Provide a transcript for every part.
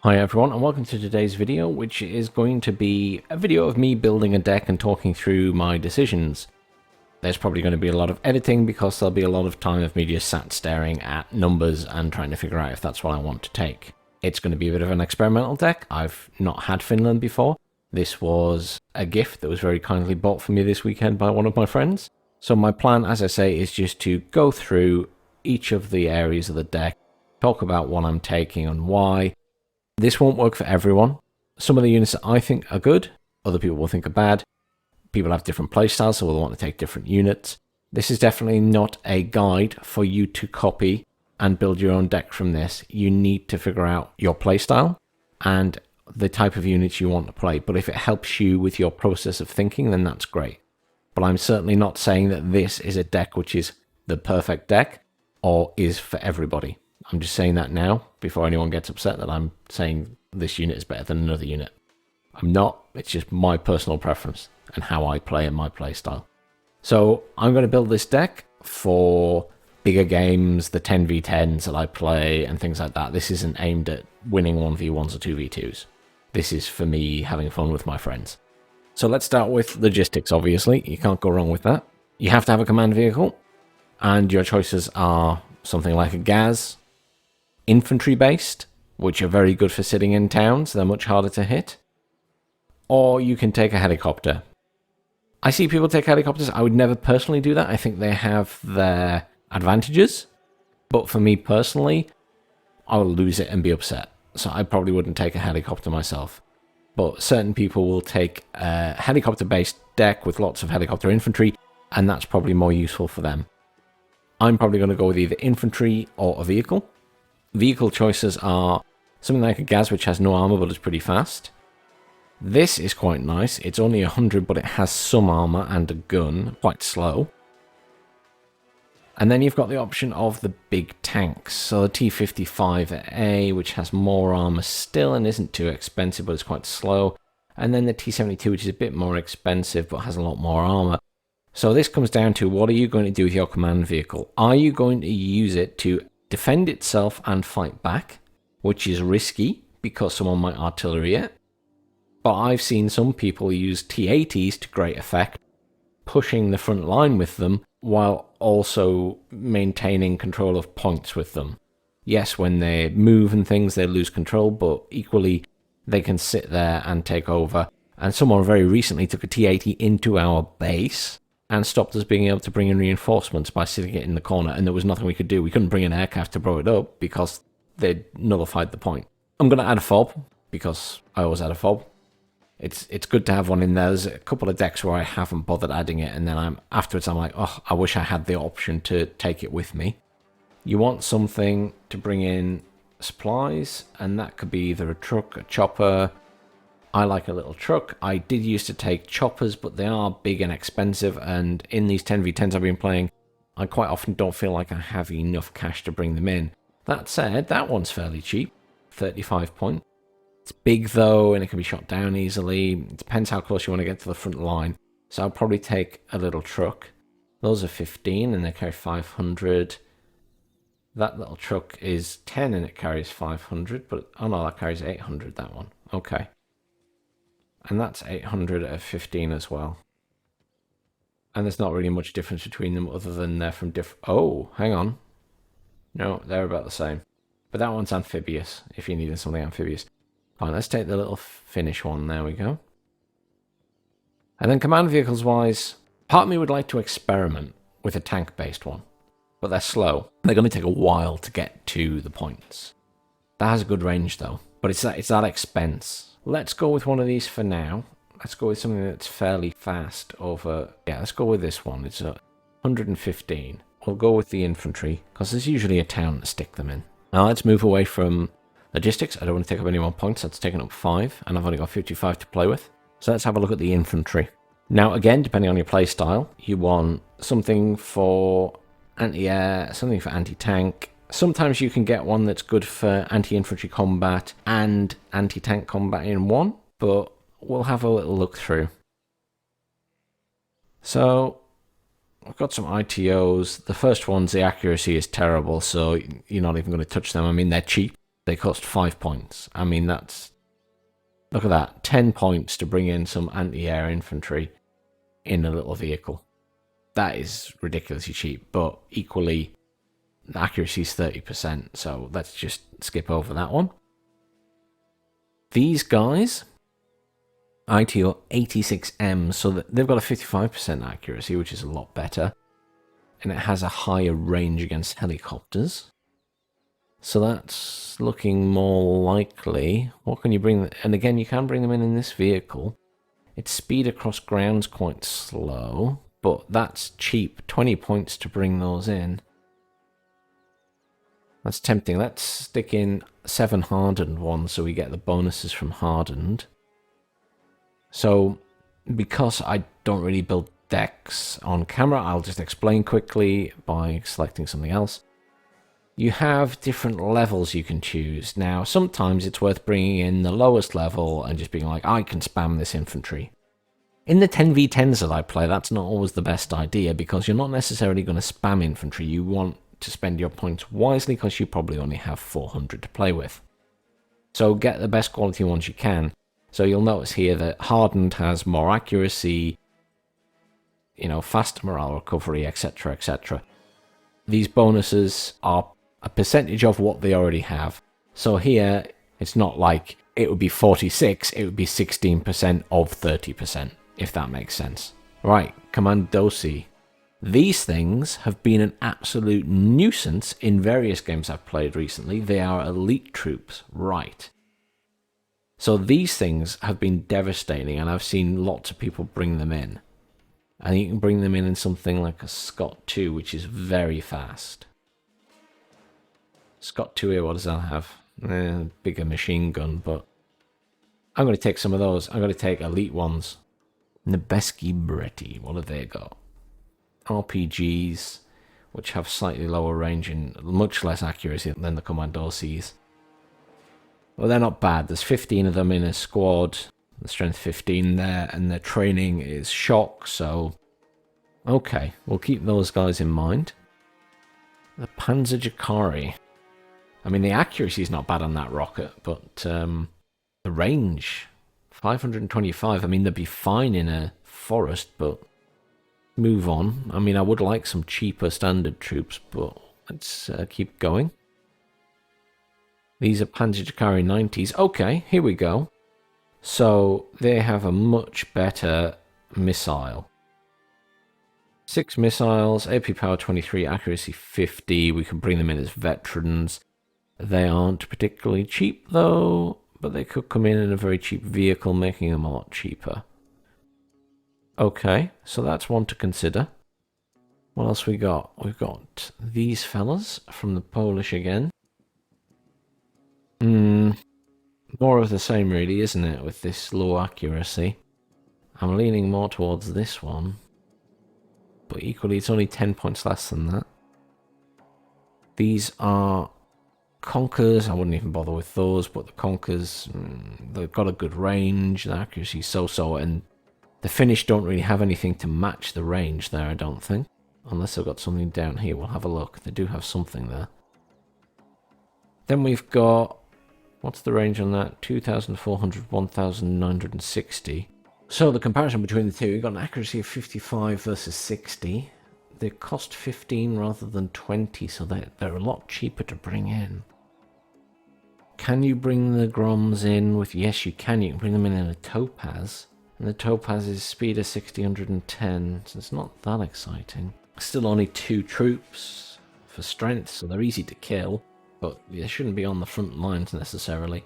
Hi everyone, and welcome to today's video, which is going to be a video of me building a deck and talking through my decisions. There's probably going to be a lot of editing because there'll be a lot of time of me just sat staring at numbers and trying to figure out if that's what I want to take. It's going to be a bit of an experimental deck. I've not had Finland before. This was a gift that was very kindly bought for me this weekend by one of my friends. So my plan, as I say, is just to go through each of the areas of the deck, talk about what I'm taking and why. This won't work for everyone. Some of the units that I think are good, other people will think are bad. People have different playstyles, so they'll want to take different units. This is definitely not a guide for you to copy and build your own deck from this. You need to figure out your playstyle and the type of units you want to play. But if it helps you with your process of thinking, then that's great. But I'm certainly not saying that this is a deck which is the perfect deck or is for everybody. I'm just saying that now, before anyone gets upset that I'm saying this unit is better than another unit. I'm not, it's just my personal preference and how I play and my play style. So I'm going to build this deck for bigger games, the 10v10s that I play and things like that. This isn't aimed at winning 1v1s or 2v2s. This is for me having fun with my friends. So let's start with logistics, obviously. You can't go wrong with that. You have to have a command vehicle, and your choices are something like a Gaz, infantry based, which are very good for sitting in towns. They're much harder to hit. Or you can take a helicopter. I see people take helicopters. I would never personally do that. I think they have their advantages. But for me personally, I will lose it and be upset. So I probably wouldn't take a helicopter myself. But certain people will take a helicopter-based deck with lots of helicopter infantry, and that's probably more useful for them. I'm probably going to go with either infantry or a vehicle. Vehicle choices are something like a Gaz, which has no armor but is pretty fast. This is quite nice. It's only 100, but it has some armor and a gun. Quite slow. And then you've got the option of the big tanks. So the T-55A, which has more armor still and isn't too expensive, but it's quite slow. And then the T-72, which is a bit more expensive, but has a lot more armor. So this comes down to, what are you going to do with your command vehicle? Are you going to use it to defend itself and fight back, which is risky because someone might artillery it? But I've seen some people use T-80s to great effect, pushing the front line with them while also maintaining control of points with them. Yes, when they move and things, they lose control, but equally they can sit there and take over. And someone very recently took a T-80 into our base and stopped us being able to bring in reinforcements by sitting it in the corner, and there was nothing we could do. We couldn't bring an aircraft to blow it up because they'd nullified the point. I'm going to add a fob, because I always add a fob. It's good to have one in there. There's a couple of decks where I haven't bothered adding it, and then afterwards I'm like, oh, I wish I had the option to take it with me. You want something to bring in supplies, and that could be either a truck, a chopper. I like a little truck. I did used to take choppers, but they are big and expensive, and in these 10v10s I've been playing, I quite often don't feel like I have enough cash to bring them in. That said, that one's fairly cheap, 35 point. It's big though, and it can be shot down easily. It depends how close you want to get to the front line. So I'll probably take a little truck. Those are 15 and they carry 500. That little truck is 10 and it carries 500, but oh no, that carries 800, that one. Okay. And that's 800 at 15 as well. And there's not really much difference between them other than they're from different... Oh, hang on. No, they're about the same. But that one's amphibious, if you needed something amphibious. Fine, let's take the little Finnish one. There we go. And then command vehicles wise, part of me would like to experiment with a tank-based one. But they're slow. They're going to take a while to get to the points. That has a good range though. But it's that expense. Let's go with one of these for now. Let's go with something that's fairly fast over... Yeah, let's go with this one. It's 115. We'll go with the infantry, because there's usually a town to stick them in. Now let's move away from logistics. I don't want to take up any more points. That's taken up 5, and I've only got 55 to play with. So let's have a look at the infantry. Now again, depending on your play style, you want something for anti-air, something for anti-tank. Sometimes you can get one that's good for anti-infantry combat and anti-tank combat in one, but we'll have a little look through. So I've got some ITOs. The first one's the accuracy is terrible, so you're not even going to touch them. I mean, they're cheap. they cost 5 points. I mean, that's... Look at that. 10 points to bring in some anti-air infantry in a little vehicle. That is ridiculously cheap, but equally, the accuracy is 30%, so let's just skip over that one. These guys, ITO 86M, so that they've got a 55% accuracy, which is a lot better, and it has a higher range against helicopters. So that's looking more likely. What can you bring? And again, you can bring them in this vehicle. Its speed across ground's quite slow, but that's cheap. 20 points to bring those in. That's tempting. Let's stick in 7 hardened ones so we get the bonuses from hardened. So, because I don't really build decks on camera, I'll just explain quickly by selecting something else. You have different levels you can choose. Now, sometimes it's worth bringing in the lowest level and just being like, I can spam this infantry. In the 10v10s that I play, that's not always the best idea because you're not necessarily going to spam infantry. You want to spend your points wisely because you probably only have 400 to play with. So get the best quality ones you can. So you'll notice here that hardened has more accuracy, faster morale recovery, etc., etc. These bonuses are a percentage of what they already have. So here, it's not like it would be 46, it would be 16% of 30%, if that makes sense. Right, Commandosi. These things have been an absolute nuisance in various games I've played recently. They are elite troops, right. So these things have been devastating, and I've seen lots of people bring them in. And you can bring them in something like a Scott 2, which is very fast. Scott 2 here, what does that have? Bigger machine gun, but I'm going to take some of those. I'm going to take elite ones. Nebeski Bretti, what have they got? RPGs, which have slightly lower range and much less accuracy than the Commandosis. Well, they're not bad. There's 15 of them in a squad. The strength 15 there, and their training is shock, so... Okay, we'll keep those guys in mind. The Panzer Jakari. I mean, the accuracy is not bad on that rocket, but the range, 525. I mean, they'd be fine in a forest, but move on. I mean, I would like some cheaper standard troops, but let's keep going. These are Panzer Jakari 90s. Okay, here we go. So they have a much better missile. 6 missiles, AP power 23, accuracy 50. We can bring them in as veterans. They aren't particularly cheap though, but they could come in a very cheap vehicle, making them a lot cheaper. Okay, so that's one to consider. What else we got? We've got these fellas from the Polish again. More of the same really, isn't it, with this low accuracy. I'm leaning more towards this one. But equally, it's only 10 points less than that. These are Conkers. I wouldn't even bother with those, but the Conkers, they've got a good range. The accuracy is so-so, and the Finnish don't really have anything to match the range there, I don't think. Unless they've got something down here. We'll have a look. They do have something there. Then we've got... What's the range on that? 2,400, 1,960. So the comparison between the two, we've got an accuracy of 55 versus 60. They cost 15 rather than 20, so they're a lot cheaper to bring in. Can you bring the Groms in with... Yes, you can. You can bring them in a Topaz. And the Topaz is speed of 60, 110, so it's not that exciting. Still only 2 troops for strength, so they're easy to kill. But they shouldn't be on the front lines necessarily.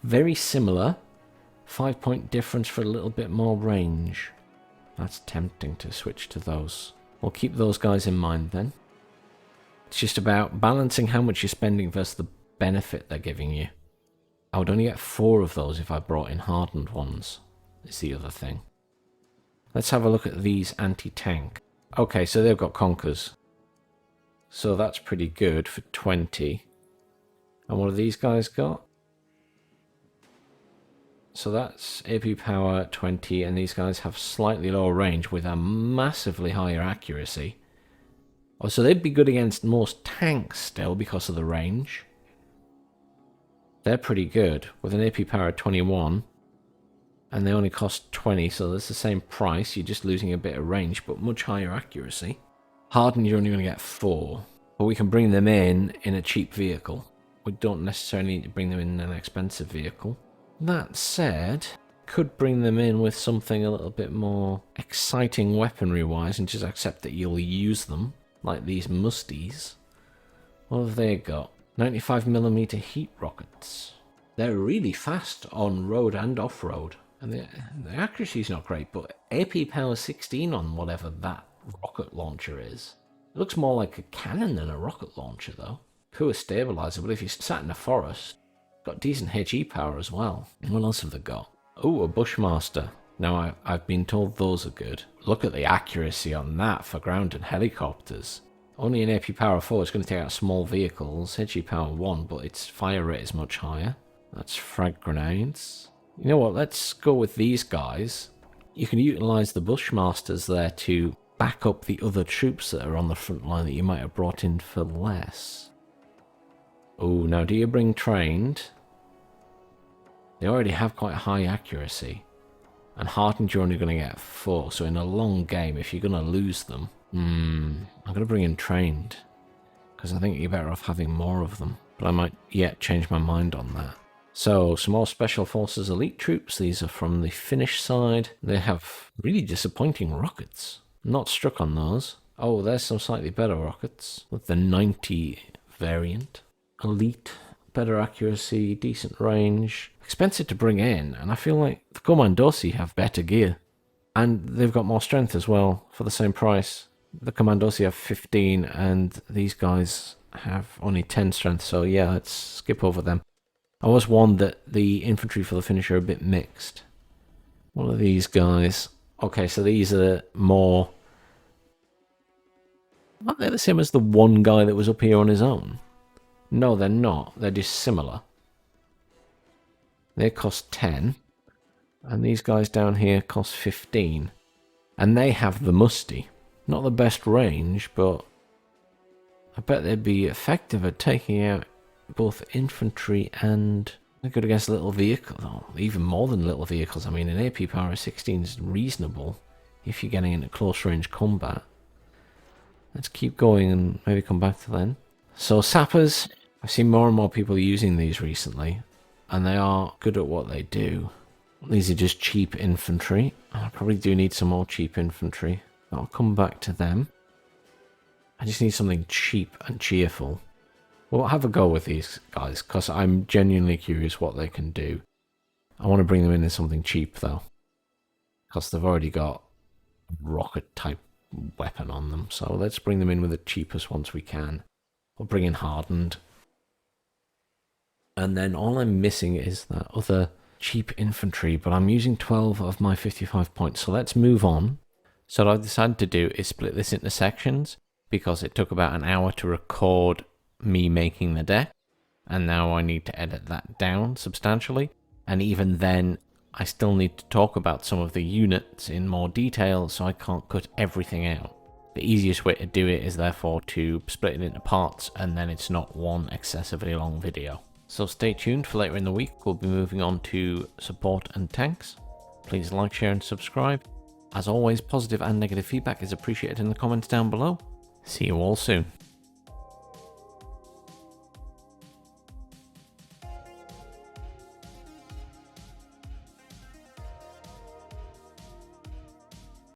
Very similar. 5-point difference for a little bit more range. That's tempting to switch to those. We'll keep those guys in mind then. It's just about balancing how much you're spending versus the benefit they're giving you. I would only get 4 of those if I brought in hardened ones, is the other thing. Let's have a look at these anti-tank. Okay, so they've got Conkers. So that's pretty good for 20. And what have these guys got? So that's AP power 20, and these guys have slightly lower range with a massively higher accuracy. Oh, so they'd be good against most tanks still because of the range. They're pretty good with an AP power of 21. And they only cost 20, so that's the same price. You're just losing a bit of range, but much higher accuracy. Hardened, you're only going to get 4. But we can bring them in a cheap vehicle. We don't necessarily need to bring them in an expensive vehicle. That said, could bring them in with something a little bit more exciting weaponry-wise and just accept that you'll use them, like these musties. What have they got? 95mm heat rockets. They're really fast on road and off-road. And the accuracy is not great, but AP power 16 on whatever that rocket launcher is. It looks more like a cannon than a rocket launcher, though. Poor stabilizer, but if you sat in a forest, got decent HE power as well. What else have they got? Oh, a Bushmaster. Now, I've been told those are good. Look at the accuracy on that for ground and helicopters. Only an AP power 4 is going to take out small vehicles. HE power 1, but its fire rate is much higher. That's frag grenades. You know what, let's go with these guys. You can utilise the Bushmasters there to back up the other troops that are on the front line that you might have brought in for less. Oh, now do you bring trained? They already have quite high accuracy. And hardened you're only going to get 4, so in a long game, if you're going to lose them, I'm going to bring in trained. Because I think you're better off having more of them. But I might yet change my mind on that. So, some more Special Forces elite troops. These are from the Finnish side. They have really disappointing rockets. Not struck on those. Oh, there's some slightly better rockets. With the 90 variant. Elite, better accuracy, decent range. Expensive to bring in, and I feel like the Commandosi have better gear. And they've got more strength as well, for the same price. The Commandosi have 15, and these guys have only 10 strength, so yeah, let's skip over them. I was warned that the infantry for the Finnish are a bit mixed. What are these guys? Okay, so these are more... Aren't they the same as the one guy that was up here on his own? No, they're not. They're just similar. They cost 10. And these guys down here cost 15. And they have the musty. Not the best range, but I bet they'd be effective at taking out both infantry and they're good against little vehicles. Oh, even more than little vehicles. I mean, an AP power of 16 is reasonable if you're getting into close range combat. Let's keep going and maybe come back to then. So Sappers, I've seen more and more people using these recently, and they are good at what they do. These are just cheap infantry. I probably do need some more cheap infantry. I'll come back to them. I just need something cheap and cheerful. We'll have a go with these guys, because I'm genuinely curious what they can do. I want to bring them in as something cheap, though. Because they've already got a rocket-type weapon on them. So let's bring them in with the cheapest ones we can. We'll bring in hardened. And then all I'm missing is that other cheap infantry, but I'm using 12 of my 55 points. So let's move on. So what I've decided to do is split this into sections, because it took about an hour to record me making the deck, and now I need to edit that down substantially, and even then I still need to talk about some of the units in more detail, so I can't cut everything out. The easiest way to do it is therefore to split it into parts, and then it's not one excessively long video. So stay tuned for later in the week. We'll be moving on to support and tanks. Please like, share and subscribe. As always, positive and negative feedback is appreciated in the comments down below. See you all soon.